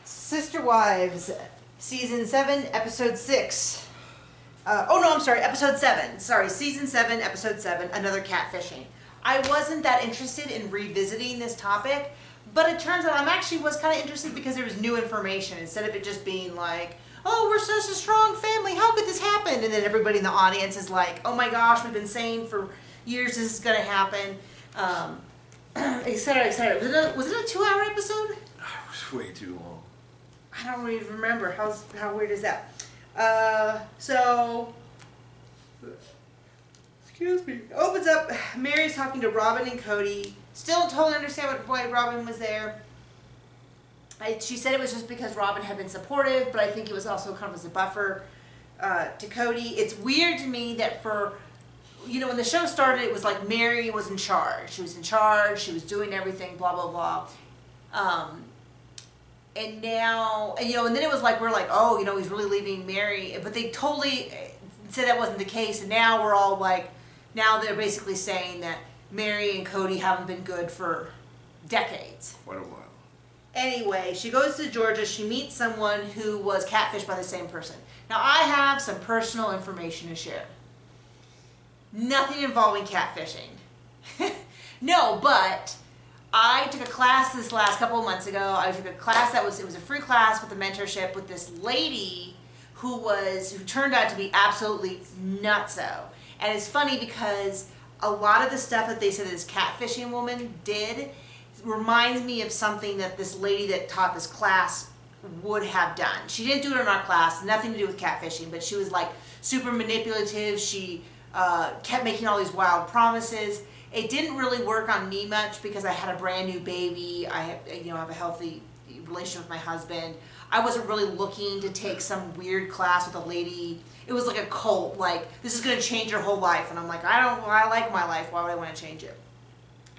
Sister Wives, Season 7, Episode 6. Episode 7. Sorry, Season 7, Episode 7, Another Catfishing. I wasn't that interested in revisiting this topic, but it turns out was kind of interested because there was new information instead of it just being like, oh, we're such a strong family, how could this happen? And then everybody in the audience is like, oh my gosh, we've been saying for years this is going to happen, et cetera, et cetera. Was it a 2-hour episode? It was way too long. I don't even remember. How weird is that? Excuse me. Opens up. Mary's talking to Robin and Cody. Still don't totally understand why Robin was there. She said it was just because Robin had been supportive, but I think it was also kind of as a buffer to Cody. It's weird to me that when the show started, it was like Mary was in charge. She was in charge. She was doing everything, blah, blah, blah. And now, and then it was like, we're like, oh, he's really leaving Mary. But they totally said that wasn't the case. And now we're all like, now they're basically saying that Mary and Cody haven't been good for decades. Quite a while. Anyway, she goes to Georgia. She meets someone who was catfished by the same person. Now, I have some personal information to share. Nothing involving catfishing. No, but I took a class this last couple of months ago. I took a class it was a free class with a mentorship with this lady who turned out to be absolutely nutso. And it's funny because a lot of the stuff that they said this catfishing woman did reminds me of something that this lady that taught this class would have done. She didn't do it in our class, nothing to do with catfishing, but she was like super manipulative. She kept making all these wild promises. It didn't really work on me much because I had a brand new baby. I have a healthy relationship with my husband. I wasn't really looking to take some weird class with a lady. It was like a cult, like, this is going to change your whole life. And I'm like, I like my life. Why would I want to change it?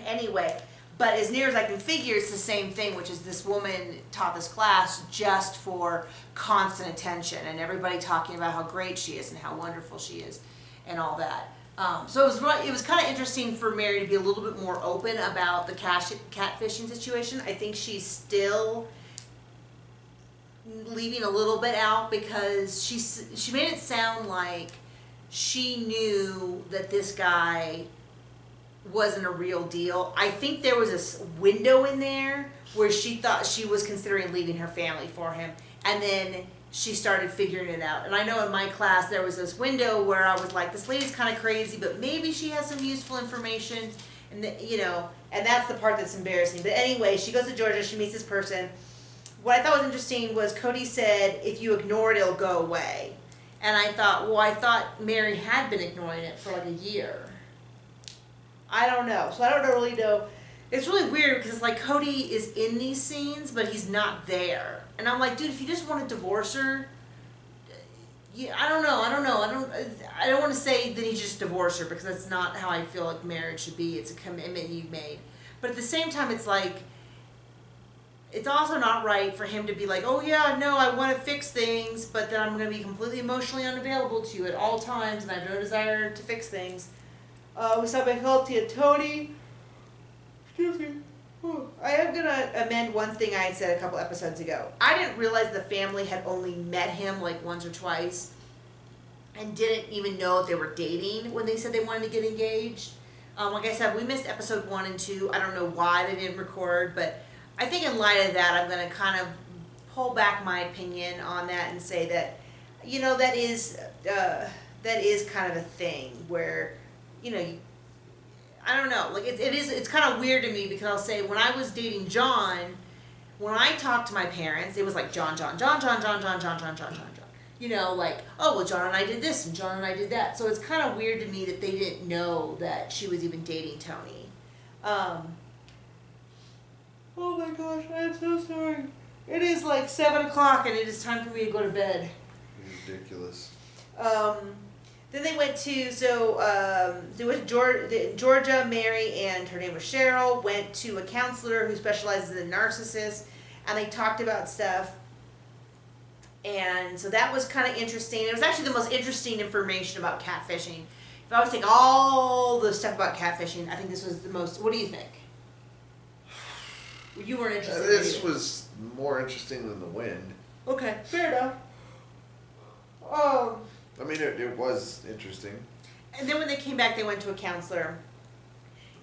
Anyway, but as near as I can figure, it's the same thing, which is this woman taught this class just for constant attention and everybody talking about how great she is and how wonderful she is and all that. So it was kind of interesting for Mary to be a little bit more open about the catfishing situation. I think she's still leaving a little bit out because she made it sound like she knew that this guy wasn't a real deal. I think there was a window in there where she thought she was considering leaving her family for him, and then she started figuring it out. And I know in my class there was this window where I was like, this lady's kind of crazy, but maybe she has some useful information, and and that's the part that's embarrassing. But anyway, she goes to Georgia, she meets this person. What I thought was interesting was Cody said, if you ignore it, it'll go away. And I thought Mary had been ignoring it for like a year. I don't know. So I don't really know. It's really weird because it's like Cody is in these scenes, but he's not there. And I'm like, dude, if you just want to divorce her, I don't know. I don't want to say that he just divorce her because that's not how I feel like marriage should be. It's a commitment you've made. But at the same time, it's like, it's also not right for him to be like, oh yeah, no, I want to fix things, but then I'm going to be completely emotionally unavailable to you at all times, and I have no desire to fix things. We saw Behalti and Tony. Excuse me. I am going to amend one thing I had said a couple episodes ago. I didn't realize the family had only met him like once or twice and didn't even know if they were dating when they said they wanted to get engaged. Like I said, we missed episode 1 and 2. I don't know why they didn't record, but I think in light of that, I'm going to kind of pull back my opinion on that and say that, that is kind of a thing where, I don't know, like it's kind of weird to me because I'll say when I was dating John, when I talked to my parents, it was like John. Like, oh, well, John and I did this and John and I did that. So it's kind of weird to me that they didn't know that she was even dating Tony. Oh my gosh, I'm so sorry. It is like 7 o'clock and it is time for me to go to bed. Ridiculous. Then they went to, there was Georgia, Mary, and her name was Cheryl, went to a counselor who specializes in narcissists, and they talked about stuff. And so that was kind of interesting. It was actually the most interesting information about catfishing. If I was to take all the stuff about catfishing, I think this was the most, what do you think? You weren't interested in This either. was more interesting than the wind. Okay, fair enough. I mean, it was interesting. And then when they came back, they went to a counselor.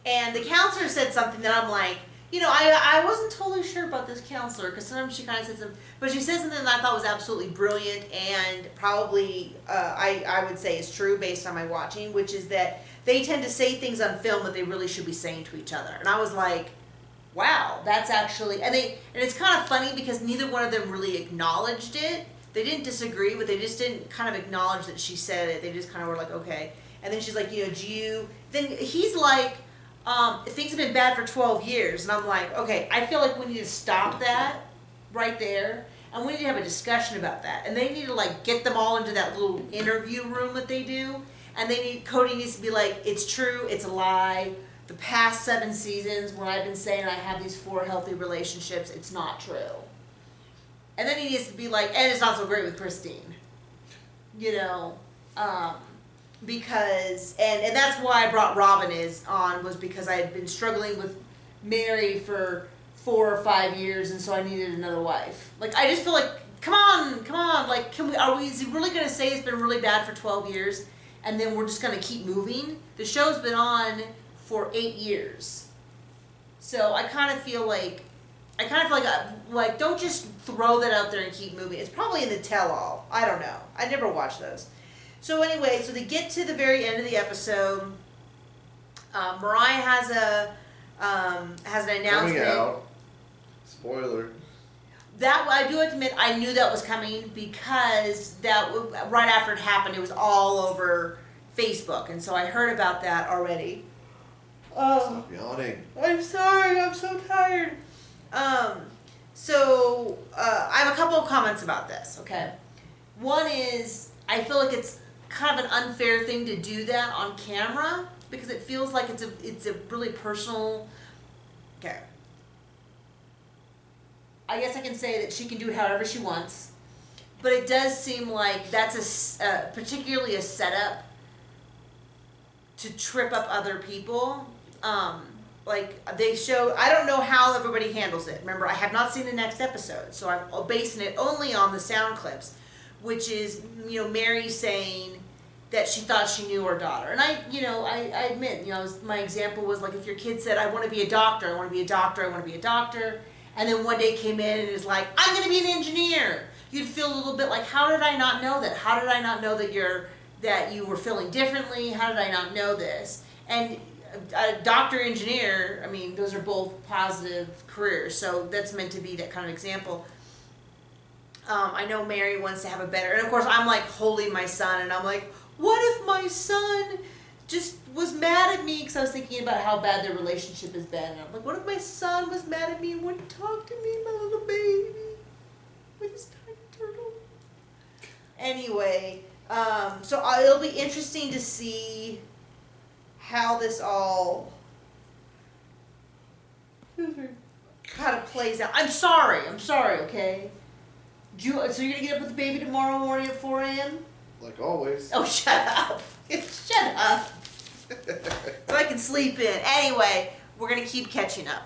And the counselor said something that I'm like, I wasn't totally sure about this counselor, because sometimes she kind of says something, but she said something that I thought was absolutely brilliant and probably, I would say is true based on my watching, which is that they tend to say things on film that they really should be saying to each other. And I was like, wow, that's actually, and it's kind of funny because neither one of them really acknowledged it. They didn't disagree, but they just didn't kind of acknowledge that she said it. They just kind of were like, okay. And then she's like, then he's like, things have been bad for 12 years. And I'm like, okay, I feel like we need to stop that right there. And we need to have a discussion about that. And they need to like get them all into that little interview room that they do. And Cody needs to be like, it's true, it's a lie. The past 7 seasons when I've been saying I have these 4 healthy relationships, it's not true. And then he needs to be like, and it's not so great with Christine. Because, and that's why I brought Robin was because I had been struggling with Mary for 4 or 5 years, and so I needed another wife. Like, I just feel like, come on, like, is he really gonna say it's been really bad for 12 years, and then we're just gonna keep moving? The show's been on for 8 years. So I kind of feel like, don't just throw that out there and keep moving. It's probably in the tell-all. I don't know. I never watched those. So anyway, so they get to the very end of the episode. Mariah has an announcement. Coming out. Spoiler. That I do admit I knew that was coming because right after it happened, it was all over Facebook, and so I heard about that already. Stop yawning. I'm sorry, I'm so tired. So I have a couple of comments about this, okay? One is, I feel like it's kind of an unfair thing to do that on camera, because it feels like it's a really personal, okay. I guess I can say that she can do it however she wants, but it does seem like that's particularly a setup to trip up other people. Like they show, I don't know how everybody handles it. Remember, I have not seen the next episode, so I'm basing it only on the sound clips, which is, Mary saying that she thought she knew her daughter. And I admit, my example was like if your kid said, I want to be a doctor, I want to be a doctor, I want to be a doctor, and then one day came in and is like, I'm going to be an engineer. You'd feel a little bit like, how did I not know that? How did I not know that you were feeling differently? How did I not know this? And a doctor, engineer, I mean, those are both positive careers, so that's meant to be that kind of example. I know Mary wants to have a better, and of course I'm like holding my son, and I'm like, what if my son just was mad at me because I was thinking about how bad their relationship has been, and I'm like, what if my son was mad at me and wouldn't talk to me, my little baby, with his tiny turtle? Anyway, so it'll be interesting to see how this all kind of plays out. I'm sorry, okay? So you're gonna get up with the baby tomorrow morning at 4 a.m.? Like always. Oh, shut up. Shut up. So I can sleep in. Anyway, we're gonna keep catching up.